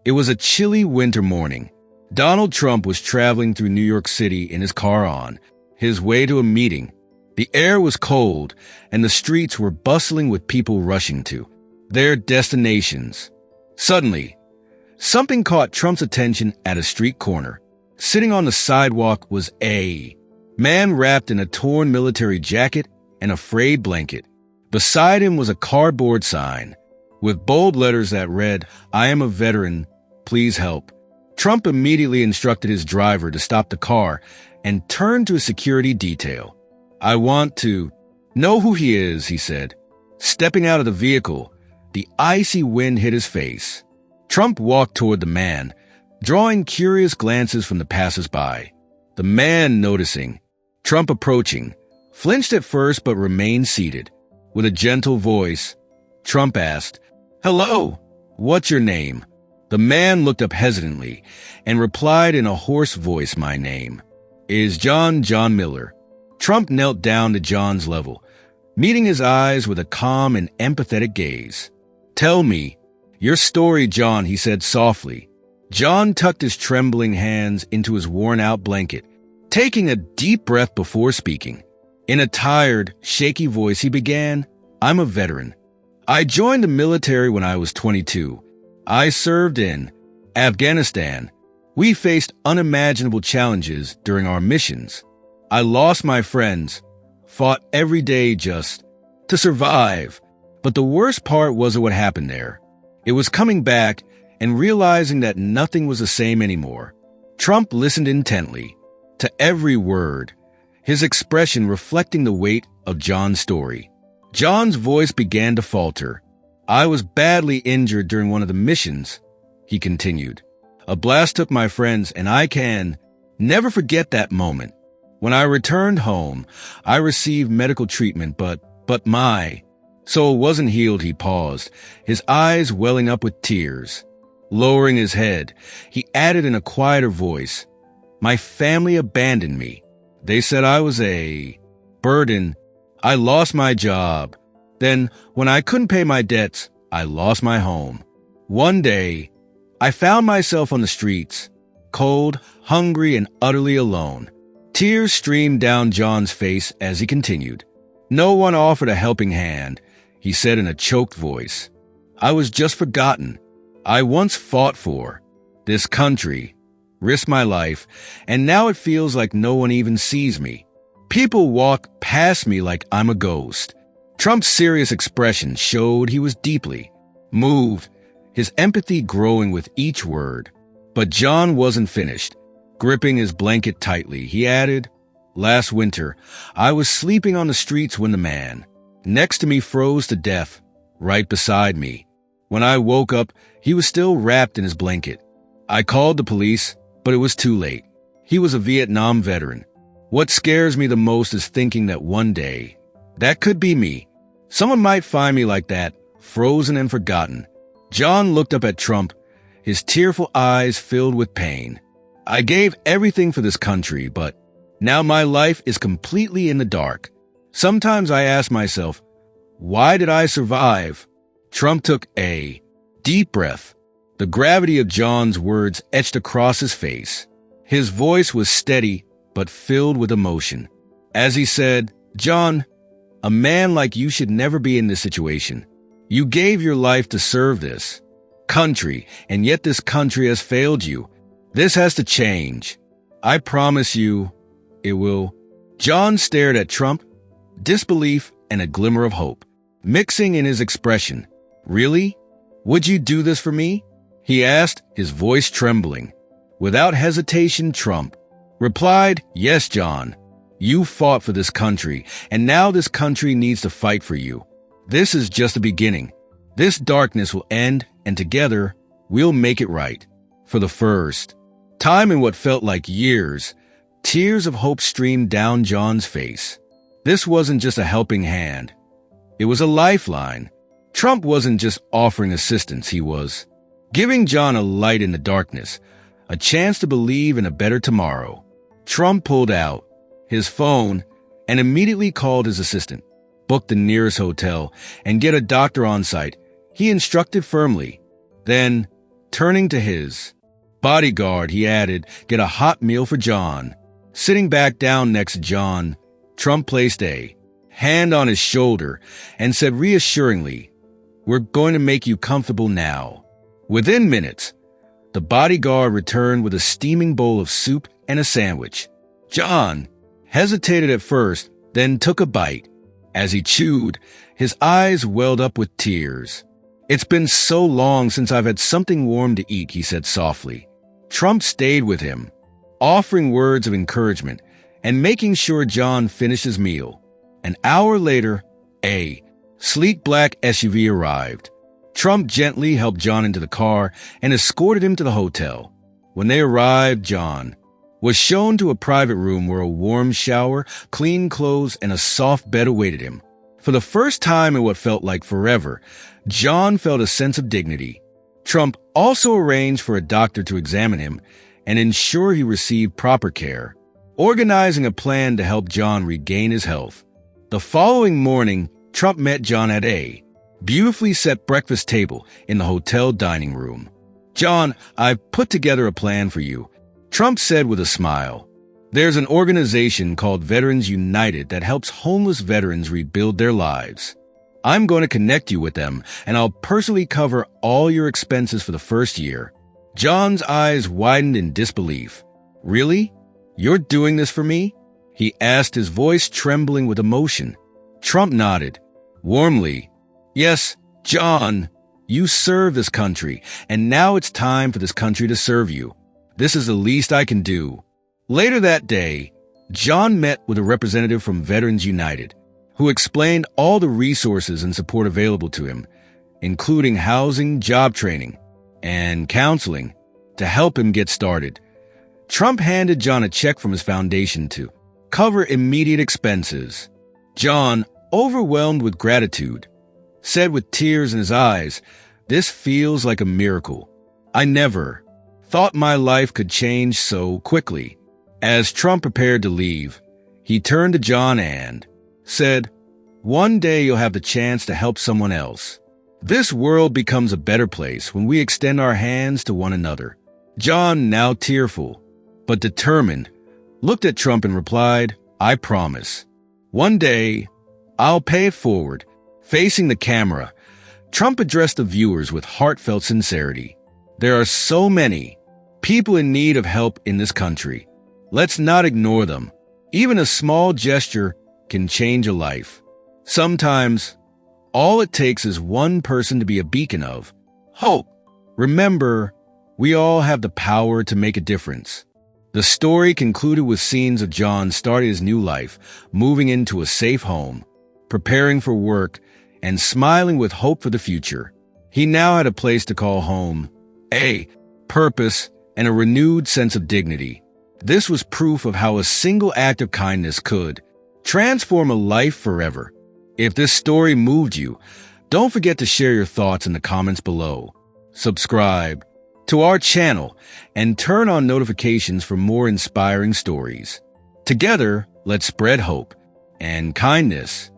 It was a chilly winter morning. Donald Trump was traveling through New York City in his car on his way to a meeting. The air was cold, and the streets were bustling with people rushing to their destinations. Suddenly, something caught Trump's attention at a street corner. Sitting on the sidewalk was a man wrapped in a torn military jacket and a frayed blanket. Beside him was a cardboard sign with bold letters that read, "I am a veteran, please help." Trump immediately instructed his driver to stop the car and turn to a security detail. "I want to know who he is," he said. Stepping out of the vehicle, the icy wind hit his face. Trump walked toward the man, drawing curious glances from the passers-by. The man, noticing Trump approaching, flinched at first but remained seated. With a gentle voice, Trump asked, "Hello, what's your name?" The man looked up hesitantly and replied in a hoarse voice, "My name is John Miller." Trump knelt down to John's level, meeting his eyes with a calm and empathetic gaze. "Tell me your story, John," he said softly. John tucked his trembling hands into his worn-out blanket, taking a deep breath before speaking. In a tired, shaky voice, he began, "I'm a veteran. I joined the military when I was 22. I served in Afghanistan. We faced unimaginable challenges during our missions. I lost my friends, fought every day just to survive. But the worst part wasn't what happened there. It was coming back and realizing that nothing was the same anymore." Trump listened intently to every word, his expression reflecting the weight of John's story. John's voice began to falter. "I was badly injured during one of the missions," he continued. "A blast took my friends, and I can never forget that moment. When I returned home, I received medical treatment, but my soul wasn't healed." He paused, his eyes welling up with tears. Lowering his head, he added in a quieter voice, "My family abandoned me. They said I was a burden. I lost my job. Then, when I couldn't pay my debts, I lost my home. One day, I found myself on the streets, cold, hungry, and utterly alone." Tears streamed down John's face as he continued. "No one offered a helping hand," he said in a choked voice. "I was just forgotten. I once fought for this country, risked my life, and now it feels like no one even sees me. People walk past me like I'm a ghost." Trump's serious expression showed he was deeply moved, his empathy growing with each word. But John wasn't finished. Gripping his blanket tightly, he added, "Last winter, I was sleeping on the streets when the man next to me froze to death, right beside me. When I woke up, he was still wrapped in his blanket. I called the police, but it was too late. He was a Vietnam veteran. What scares me the most is thinking that one day, that could be me. Someone might find me like that, frozen and forgotten." John looked up at Trump, his tearful eyes filled with pain. "I gave everything for this country, but now my life is completely in the dark. Sometimes I ask myself, why did I survive?" Trump took a deep breath. The gravity of John's words etched across his face. His voice was steady but filled with emotion. As he said, "John, a man like you should never be in this situation. You gave your life to serve this country, and yet this country has failed you. This has to change. I promise you, it will." John stared at Trump, disbelief and a glimmer of hope mixing in his expression. "Really? Would you do this for me?" he asked, his voice trembling. Without hesitation, Trump replied, "Yes, John. You fought for this country, and now this country needs to fight for you. This is just the beginning. This darkness will end, and together, we'll make it right." For the first time in what felt like years, tears of hope streamed down John's face. This wasn't just a helping hand. It was a lifeline. Trump wasn't just offering assistance, he was giving John a light in the darkness, a chance to believe in a better tomorrow. Trump pulled out his phone and immediately called his assistant, booked the nearest hotel, and get a doctor on site. He instructed firmly. Then, Turning to his bodyguard, he added, "Get a hot meal for John." Sitting back down next to John, Trump placed a hand on his shoulder and said reassuringly, "We're going to make you comfortable now." Within minutes, the bodyguard returned with a steaming bowl of soup and a sandwich. John hesitated at first, then took a bite. As he chewed, his eyes welled up with tears. "It's been so long since I've had something warm to eat," he said softly. Trump stayed with him, offering words of encouragement and making sure John finished his meal. An hour later, a sleek black SUV arrived. Trump gently helped John into the car and escorted him to the hotel. When they arrived, John was shown to a private room where a warm shower, clean clothes, and a soft bed awaited him. For the first time in what felt like forever, John felt a sense of dignity. Trump also arranged for a doctor to examine him and ensure he received proper care, organizing a plan to help John regain his health. The following morning, Trump met John at a beautifully set breakfast table in the hotel dining room. "John, I've put together a plan for you," Trump said with a smile. "There's an organization called Veterans United that helps homeless veterans rebuild their lives. I'm going to connect you with them, and I'll personally cover all your expenses for the first year." John's eyes widened in disbelief. "Really? You're doing this for me?" he asked, his voice trembling with emotion. Trump nodded warmly. "Yes, John, you serve this country, and now it's time for this country to serve you. This is the least I can do." Later that day, John met with a representative from Veterans United, who explained all the resources and support available to him, including housing, job training, and counseling to help him get started. Trump handed John a check from his foundation to cover immediate expenses. John, overwhelmed with gratitude, said with tears in his eyes, "This feels like a miracle. I never thought my life could change so quickly." As Trump prepared to leave, he turned to John and said, "One day you'll have the chance to help someone else. This world becomes a better place when we extend our hands to one another." John, now tearful but determined, looked at Trump and replied, "I promise. One day, I'll pay it forward." Facing the camera, Trump addressed the viewers with heartfelt sincerity. "There are so many people in need of help in this country. Let's not ignore them. Even a small gesture can change a life. Sometimes, all it takes is one person to be a beacon of hope. Remember, we all have the power to make a difference." The story concluded with scenes of John starting his new life, moving into a safe home, preparing for work, and smiling with hope for the future. He now had a place to call home, a purpose, and a renewed sense of dignity. This was proof of how a single act of kindness could transform a life forever. If this story moved you, don't forget to share your thoughts in the comments below. Subscribe to our channel and turn on notifications for more inspiring stories. Together, let's spread hope and kindness